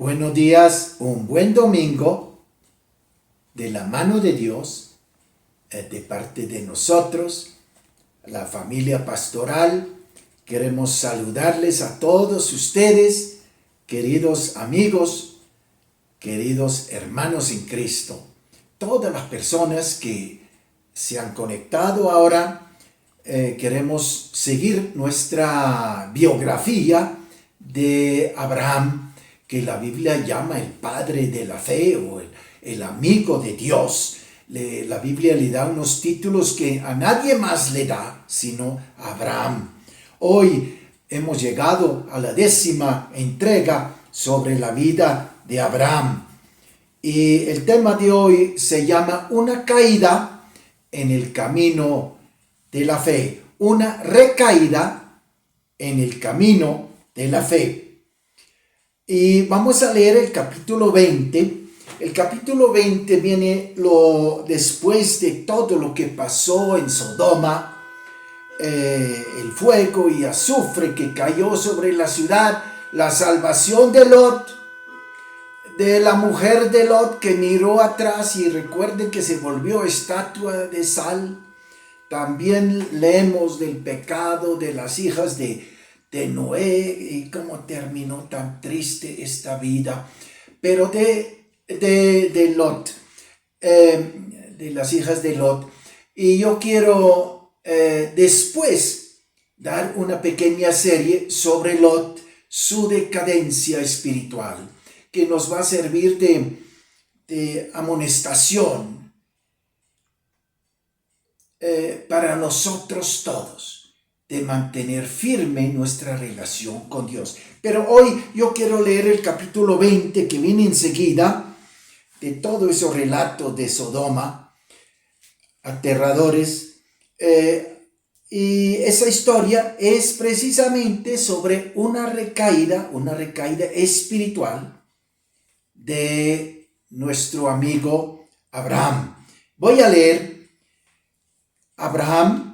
Buenos días, un buen domingo de la mano de Dios, de parte de nosotros, la familia pastoral. Queremos saludarles a todos ustedes, queridos amigos, queridos hermanos en Cristo. Todas las personas que se han conectado ahora, queremos seguir nuestra biografía de Abraham, que la Biblia llama el padre de la fe o el amigo de Dios. La Biblia le da unos títulos que a nadie más le da, sino a Abraham. Hoy hemos llegado a la 10ª entrega sobre la vida de Abraham. Y el tema de hoy se llama una caída en el camino de la fe. Una recaída en el camino de la fe. Y vamos a leer el capítulo 20. El capítulo 20 viene después de todo lo que pasó en Sodoma, el fuego y azufre que cayó sobre la ciudad, la salvación de Lot, de la mujer de Lot que miró atrás y recuerden que se volvió estatua de sal. También leemos del pecado de las hijas de Noé y cómo terminó tan triste esta vida, pero de Lot, de las hijas de Lot. Y yo quiero después dar una pequeña serie sobre Lot, su decadencia espiritual, que nos va a servir de amonestación para nosotros todos, de mantener firme nuestra relación con Dios. Pero hoy yo quiero leer el capítulo 20 que viene enseguida, de todo ese relato de Sodoma, aterradores. Y esa historia es precisamente sobre una recaída espiritual de nuestro amigo Abraham. Voy a leer. Abraham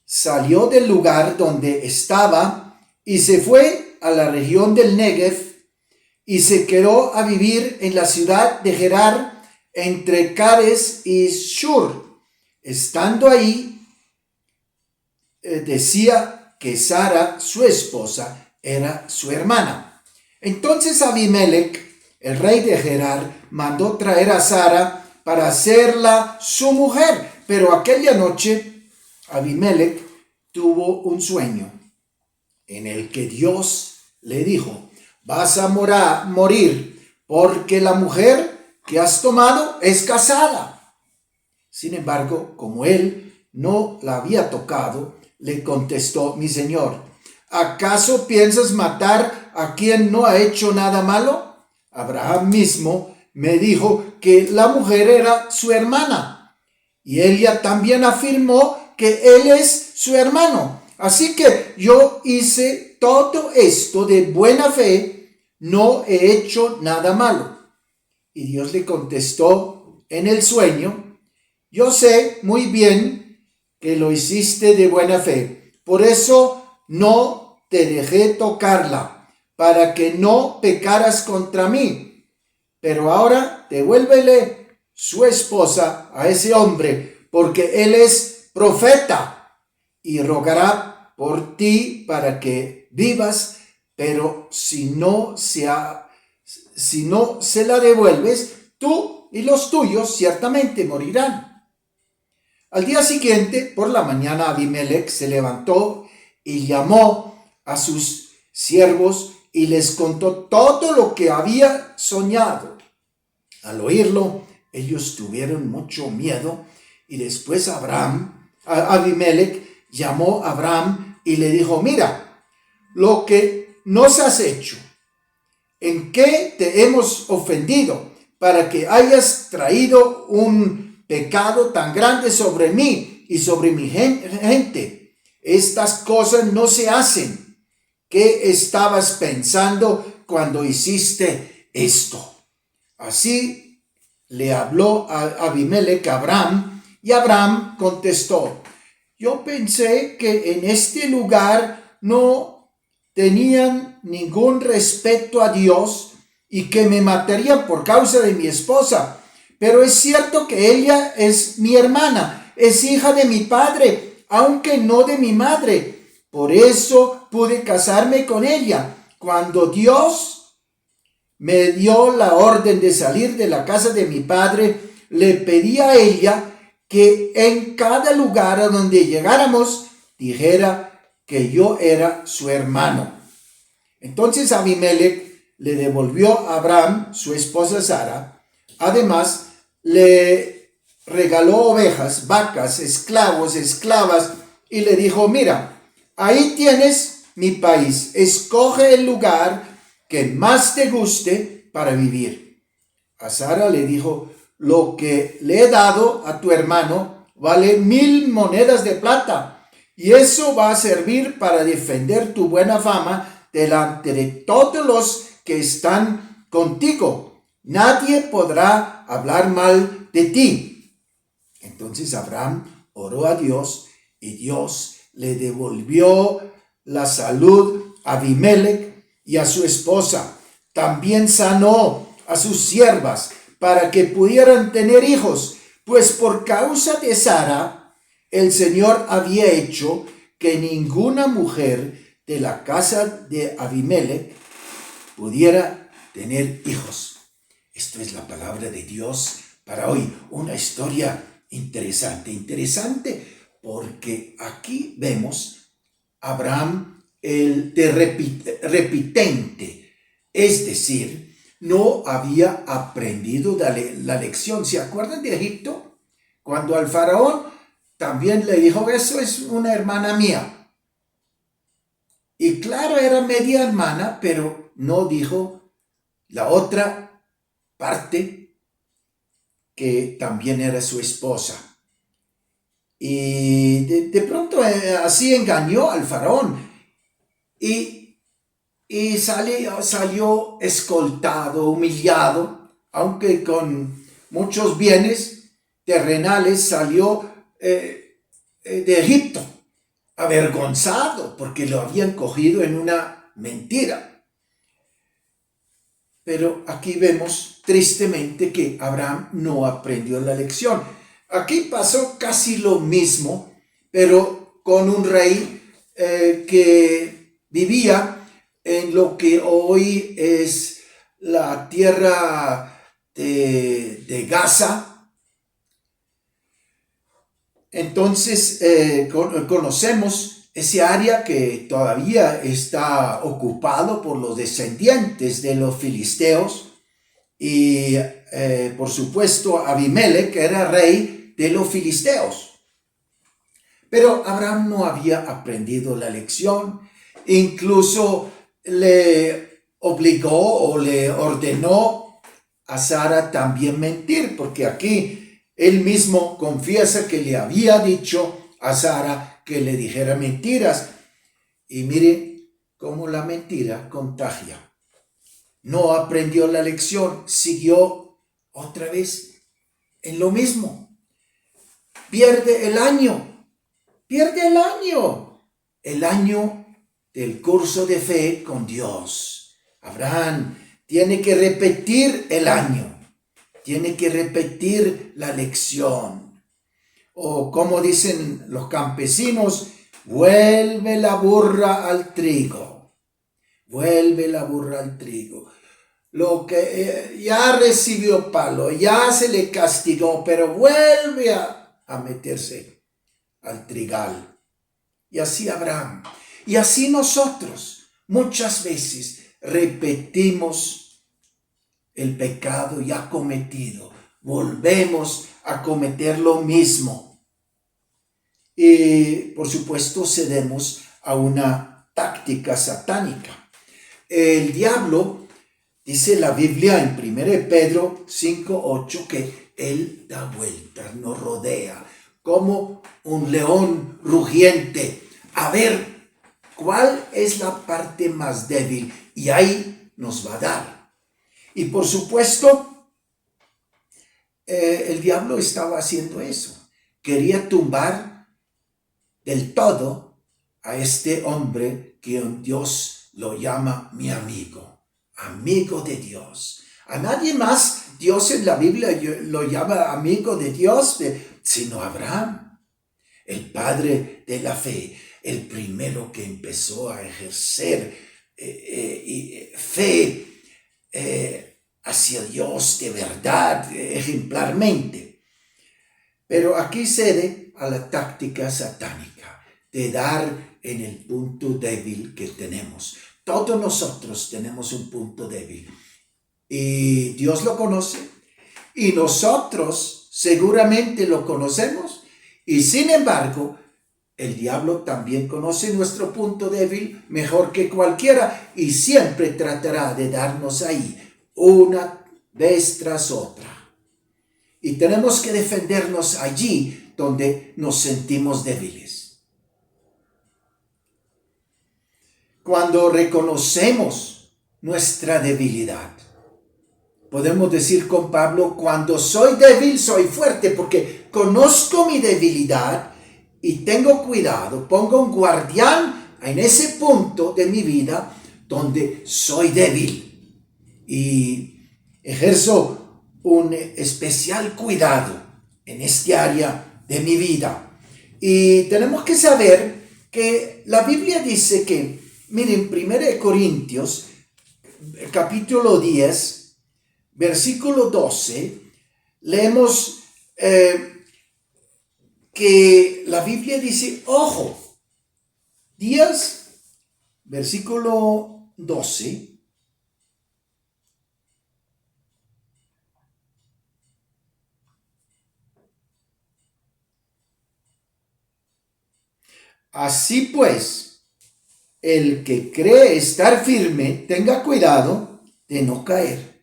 salió del lugar donde estaba y se fue a la región del Negev y se quedó a vivir en la ciudad de Gerar entre Cades y Shur. Estando ahí, decía que Sara, su esposa, era su hermana. Entonces Abimelech, el rey de Gerar, mandó traer a Sara para hacerla su mujer. Pero aquella noche Abimelech tuvo un sueño en el que Dios le dijo: vas a morir porque la mujer que has tomado es casada. Sin embargo, como él no la había tocado, le contestó: mi señor, ¿acaso piensas matar a quien no ha hecho nada malo? Abraham mismo me dijo que la mujer era su hermana. Y ella también afirmó que él es su hermano. Así que yo hice todo esto de buena fe, no he hecho nada malo. Y Dios le contestó en el sueño: yo sé muy bien que lo hiciste de buena fe. Por eso no te dejé tocarla, para que no pecaras contra mí. Pero ahora devuélvele su esposa a ese hombre, porque él es profeta y rogará por ti para que vivas, pero si no se la devuelves, tú y los tuyos ciertamente morirán. Al día siguiente, por la mañana, Abimelech se levantó y llamó a sus siervos y les contó todo lo que había soñado. Al oírlo, ellos tuvieron mucho miedo y después Abimelech llamó a Abraham y le dijo: mira, lo que nos has hecho, ¿en qué te hemos ofendido para que hayas traído un pecado tan grande sobre mí y sobre mi gente? Estas cosas no se hacen. ¿Qué estabas pensando cuando hiciste esto? Así le habló a Abimelech a Abraham, y Abraham contestó: yo pensé que en este lugar no tenían ningún respeto a Dios y que me matarían por causa de mi esposa. Pero es cierto que ella es mi hermana, es hija de mi padre, aunque no de mi madre. Por eso pude casarme con ella. Cuando Dios me dio la orden de salir de la casa de mi padre, le pedí a ella que en cada lugar a donde llegáramos dijera que yo era su hermano. Entonces Abimelech le devolvió a Abraham su esposa Sara. Además, le regaló ovejas, vacas, esclavos, esclavas, y le dijo: mira, ahí tienes mi país, escoge el lugar que más te guste para vivir. A Sara le dijo: lo que le he dado a tu hermano vale 1000 monedas de plata, y eso va a servir para defender tu buena fama delante de todos los que están contigo. Nadie podrá hablar mal de ti. Entonces Abraham oró a Dios y Dios le devolvió la salud a Abimelech y a su esposa. También sanó a sus siervas para que pudieran tener hijos, pues por causa de Sara el Señor había hecho que ninguna mujer de la casa de Abimelech pudiera tener hijos. Esto es la palabra de Dios para hoy. Una historia interesante, porque aquí vemos a Abraham el de repitente, es decir, no había aprendido la lección. ¿Se acuerdan de Egipto? Cuando al faraón también le dijo: eso es una hermana mía. Y claro, era media hermana, pero no dijo la otra parte, que también era su esposa. Y de pronto así engañó al faraón. Y salió escoltado, humillado, aunque con muchos bienes terrenales, salió de Egipto, avergonzado porque lo habían cogido en una mentira. Pero aquí vemos tristemente que Abraham no aprendió la lección. Aquí pasó casi lo mismo, pero con un rey que vivía en lo que hoy es la tierra de Gaza. Entonces conocemos ese área que todavía está ocupado por los descendientes de los filisteos, y por supuesto Abimelech era rey de los filisteos. Pero Abraham no había aprendido la lección. Incluso le obligó o le ordenó a Sara también mentir, porque aquí él mismo confiesa que le había dicho a Sara que le dijera mentiras. Y mire cómo la mentira contagia. No aprendió la lección, siguió otra vez en lo mismo. Pierde el año del curso de fe con Dios. Abraham tiene que repetir el año, tiene que repetir la lección. O como dicen los campesinos: vuelve la burra al trigo, vuelve la burra al trigo. Lo que ya recibió palo, ya se le castigó, pero vuelve a meterse al trigal. Y así Abraham, y así nosotros muchas veces repetimos el pecado ya cometido, volvemos a cometer lo mismo, y por supuesto cedemos a una táctica satánica. El diablo, dice la Biblia en 1 Pedro 5:8, que él da vueltas, nos rodea como un león rugiente, a ver cuál es la parte más débil, y ahí nos va a dar. Y por supuesto, el diablo estaba haciendo eso. Quería tumbar del todo a este hombre que Dios lo llama mi amigo, amigo de Dios. A nadie más Dios en la Biblia lo llama amigo de Dios, sino Abraham, el padre de la fe, el primero que empezó a ejercer fe hacia Dios de verdad, ejemplarmente. Pero aquí cede a la táctica satánica de dar en el punto débil que tenemos. Todos nosotros tenemos un punto débil y Dios lo conoce y nosotros seguramente lo conocemos, y sin embargo el diablo también conoce nuestro punto débil mejor que cualquiera y siempre tratará de darnos ahí una vez tras otra. Y tenemos que defendernos allí donde nos sentimos débiles. Cuando reconocemos nuestra debilidad, podemos decir con Pablo: cuando soy débil, soy fuerte, porque conozco mi debilidad y tengo cuidado, pongo un guardián en ese punto de mi vida donde soy débil y ejerzo un especial cuidado en este área de mi vida. Y tenemos que saber que la Biblia dice que, miren, 1 Corintios, capítulo 10, versículo 12, leemos que la Biblia dice, ojo, 10, versículo 12, así pues, el que cree estar firme, tenga cuidado de no caer.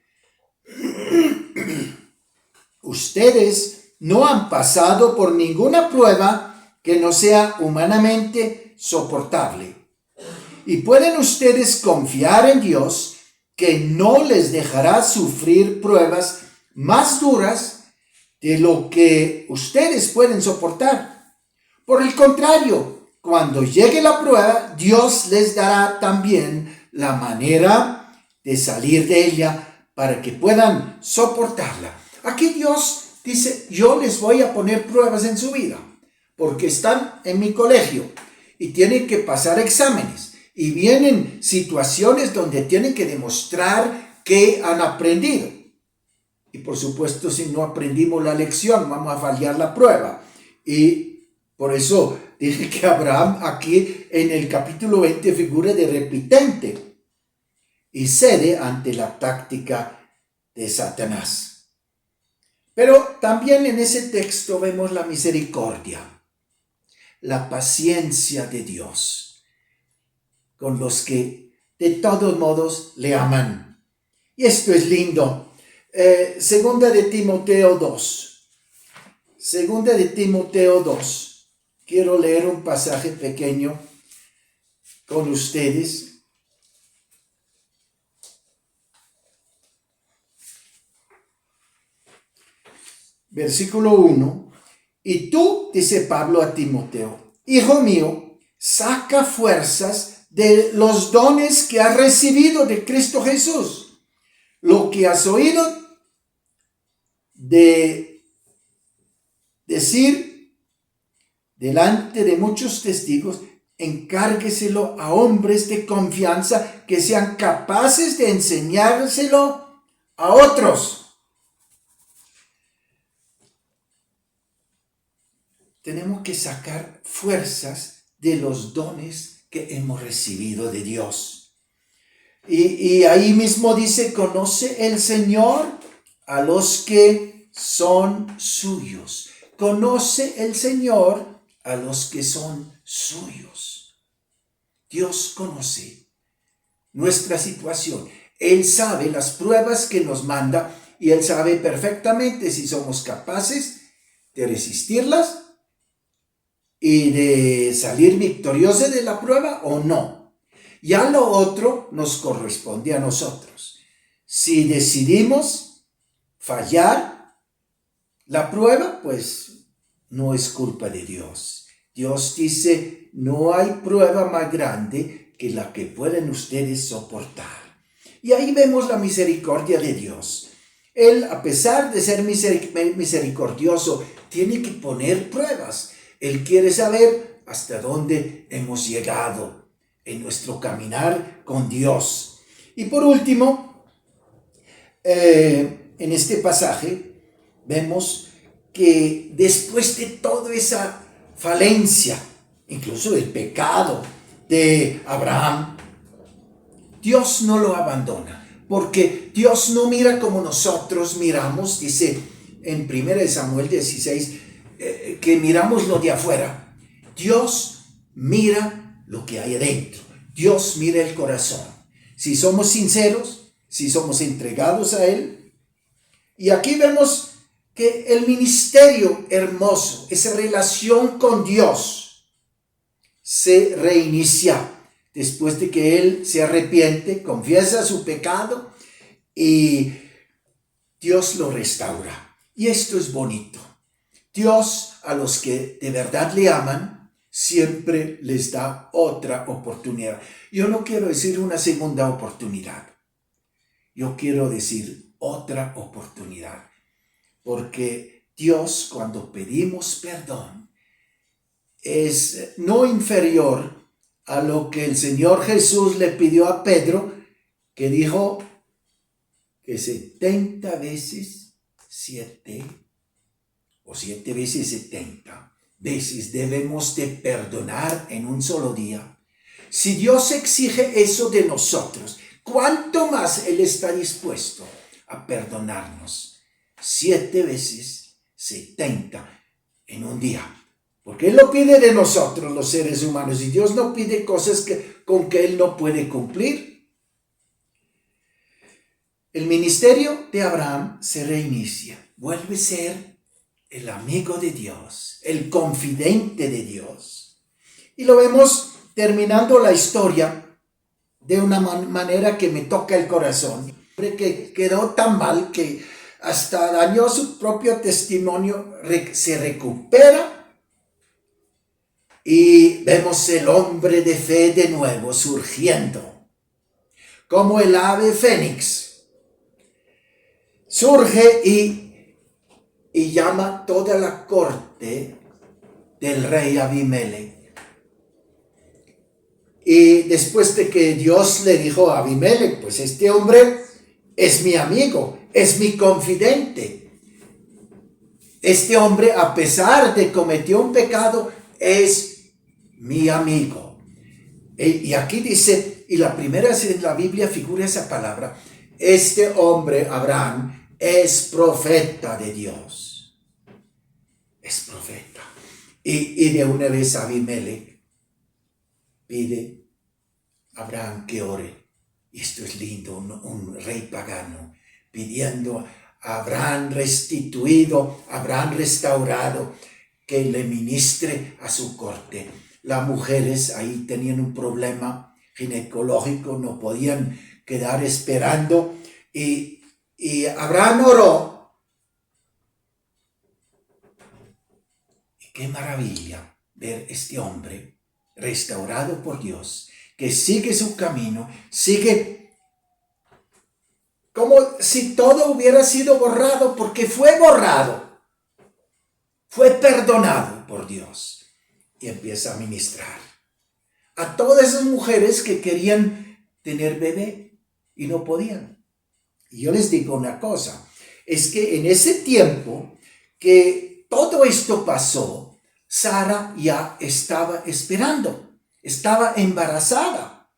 Ustedes no han pasado por ninguna prueba que no sea humanamente soportable. Y pueden ustedes confiar en Dios, que no les dejará sufrir pruebas más duras de lo que ustedes pueden soportar. Por el contrario, cuando llegue la prueba, Dios les dará también la manera de salir de ella para que puedan soportarla. Aquí Dios dice: yo les voy a poner pruebas en su vida, porque están en mi colegio y tienen que pasar exámenes. Y vienen situaciones donde tienen que demostrar que han aprendido. Y por supuesto, si no aprendimos la lección, vamos a fallar la prueba. Y por eso dije que Abraham aquí en el capítulo 20 figura de repitente y cede ante la táctica de Satanás. Pero también en ese texto vemos la misericordia, la paciencia de Dios con los que de todos modos le aman. Y esto es lindo. Segunda de Timoteo 2. Segunda de Timoteo 2. Quiero leer un pasaje pequeño con ustedes. Versículo 1. Y tú, dice Pablo a Timoteo, hijo mío, saca fuerzas de los dones que has recibido de Cristo Jesús. Lo que has oído de decir delante de muchos testigos, encárgueselo a hombres de confianza que sean capaces de enseñárselo a otros. Tenemos que sacar fuerzas de los dones que hemos recibido de Dios. Y ahí mismo dice: conoce el Señor a los que son suyos. Conoce el Señor a los que son suyos. Dios conoce nuestra situación. Él sabe las pruebas que nos manda y Él sabe perfectamente si somos capaces de resistirlas y de salir victoriosos de la prueba o no. Ya lo otro nos corresponde a nosotros. Si decidimos fallar la prueba, pues no es culpa de Dios. Dios dice: no hay prueba más grande que la que pueden ustedes soportar. Y ahí vemos la misericordia de Dios. Él, a pesar de ser misericordioso, tiene que poner pruebas. Él quiere saber hasta dónde hemos llegado en nuestro caminar con Dios. Y por último, en este pasaje vemos que después de toda esa falencia, incluso del pecado de Abraham, Dios no lo abandona, porque Dios no mira como nosotros miramos, dice en 1 Samuel 16, que miramos lo de afuera. Dios mira lo que hay adentro. Dios mira el corazón. Si somos sinceros, si somos entregados a Él. Y aquí vemos que el ministerio hermoso, esa relación con Dios, se reinicia después de que él se arrepiente, confiesa su pecado y Dios lo restaura. Y esto es bonito. Dios, a los que de verdad le aman, siempre les da otra oportunidad. Yo no quiero decir una segunda oportunidad. Yo quiero decir otra oportunidad. Porque Dios, cuando pedimos perdón, es no inferior a lo que el Señor Jesús le pidió a Pedro, que dijo que 70 veces 7 o 7 veces 70 veces debemos de perdonar en un solo día. Si Dios exige eso de nosotros, ¿cuánto más Él está dispuesto a perdonarnos? 7 veces 70 en un día. Porque Él lo pide de nosotros, los seres humanos, y Dios no pide cosas con que Él no puede cumplir. El ministerio de Abraham se reinicia, vuelve a ser el amigo de Dios, el confidente de Dios. Y lo vemos terminando la historia de una manera que me toca el corazón, que quedó tan mal que hasta dañó su propio testimonio, se recupera. Y vemos el hombre de fe de nuevo surgiendo, como el ave fénix. Surge y llama toda la corte del rey Abimelech. Y después de que Dios le dijo a Abimelech, pues este hombre es mi amigo, es mi confidente. Este hombre, a pesar de cometió un pecado, es mi amigo. Y aquí dice, y la primera vez en la Biblia figura esa palabra, este hombre, Abraham, es profeta de Dios. Es profeta. Y de una vez Abimelech pide a Abraham que ore. Y esto es lindo, un rey pagano pidiendo a Abraham restituido, Abraham restaurado, que le ministre a su corte. Las mujeres ahí tenían un problema ginecológico, no podían quedar esperando y Abraham oró. Y qué maravilla ver este hombre restaurado por Dios, que sigue su camino, sigue como si todo hubiera sido borrado, porque fue borrado, fue perdonado por Dios. Y empieza a ministrar a todas esas mujeres que querían tener bebé y no podían. Y yo les digo una cosa, es que en ese tiempo que todo esto pasó, Sara ya estaba esperando, estaba embarazada.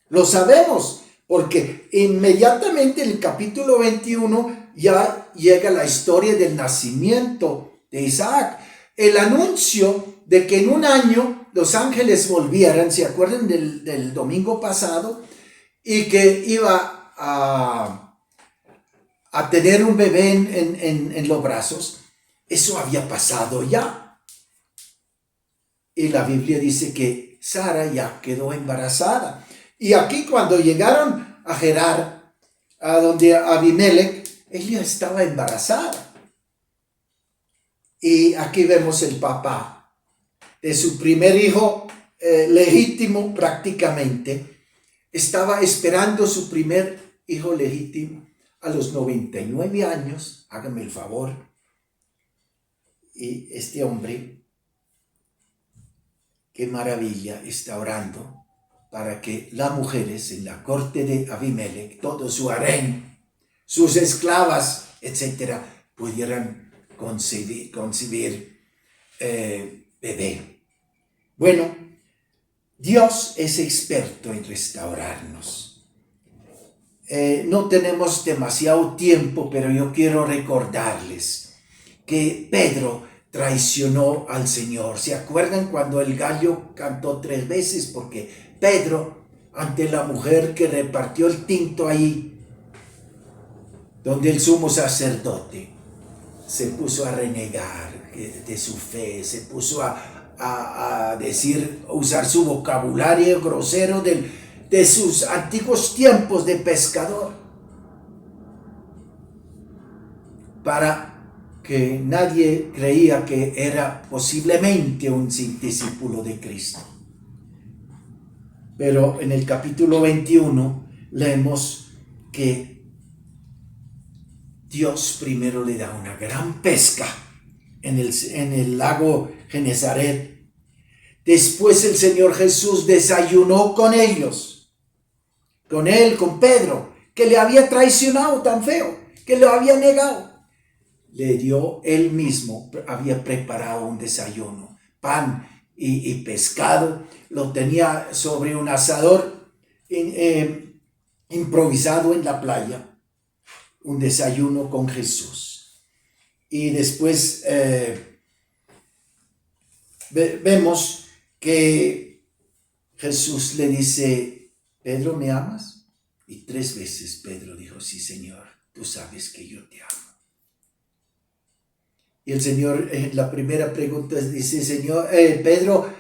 Lo sabemos, porque inmediatamente en el capítulo 21 ya llega la historia del nacimiento de Isaac. El anuncio de que en un año los ángeles volvieran, ¿se acuerdan del domingo pasado? Y que iba a tener un bebé en los brazos. Eso había pasado ya. Y la Biblia dice que Sara ya quedó embarazada. Y aquí cuando llegaron a Gerar, a donde Abimelech, ella estaba embarazada. Y aquí vemos el papá de su primer hijo legítimo prácticamente, estaba esperando su primer hijo legítimo a los 99 años, hágame el favor, y este hombre, qué maravilla, está orando para que las mujeres en la corte de Abimelech, todo su harén, sus esclavas, etcétera, pudieran concebir bebé. Bueno, Dios es experto en restaurarnos. No tenemos demasiado tiempo, pero yo quiero recordarles que Pedro traicionó al Señor. ¿Se acuerdan cuando el gallo cantó 3 veces? Porque Pedro, ante la mujer que repartió el tinto ahí, donde el sumo sacerdote se puso a renegar de su fe, se puso a usar su vocabulario grosero de sus antiguos tiempos de pescador, para que nadie creía que era posiblemente un discípulo de Cristo. Pero en el capítulo 21 leemos que Dios primero le da una gran pesca en el lago Genesaret. Después el Señor Jesús desayunó con ellos, con él, con Pedro, que le había traicionado tan feo, que lo había negado. Le dio él mismo, había preparado un desayuno, pan y pescado, lo tenía sobre un asador improvisado en la playa, un desayuno con Jesús. Y después vemos que Jesús le dice: Pedro, ¿me amas? Y 3 veces Pedro dijo: sí, Señor, tú sabes que yo te amo. Y el Señor, la primera pregunta dice: Señor, Pedro,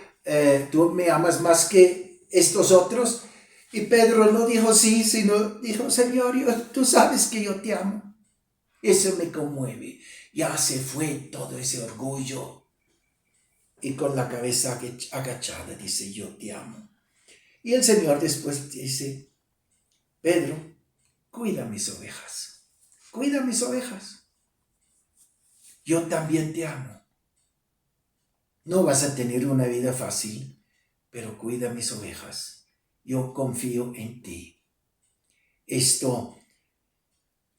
¿tú me amas más que estos otros? Y Pedro no dijo sí, sino dijo: Señor, tú sabes que yo te amo. Eso me conmueve. Ya se fue todo ese orgullo. Y con la cabeza agachada dice: yo te amo. Y el Señor después dice: Pedro, cuida mis ovejas. Cuida mis ovejas. Yo también te amo. No vas a tener una vida fácil, pero cuida mis ovejas. Yo confío en ti.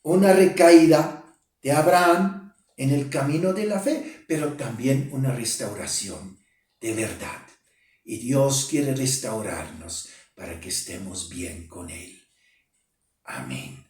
Una recaída de Abraham en el camino de la fe, pero también una restauración de verdad. Y Dios quiere restaurarnos para que estemos bien con Él. Amén.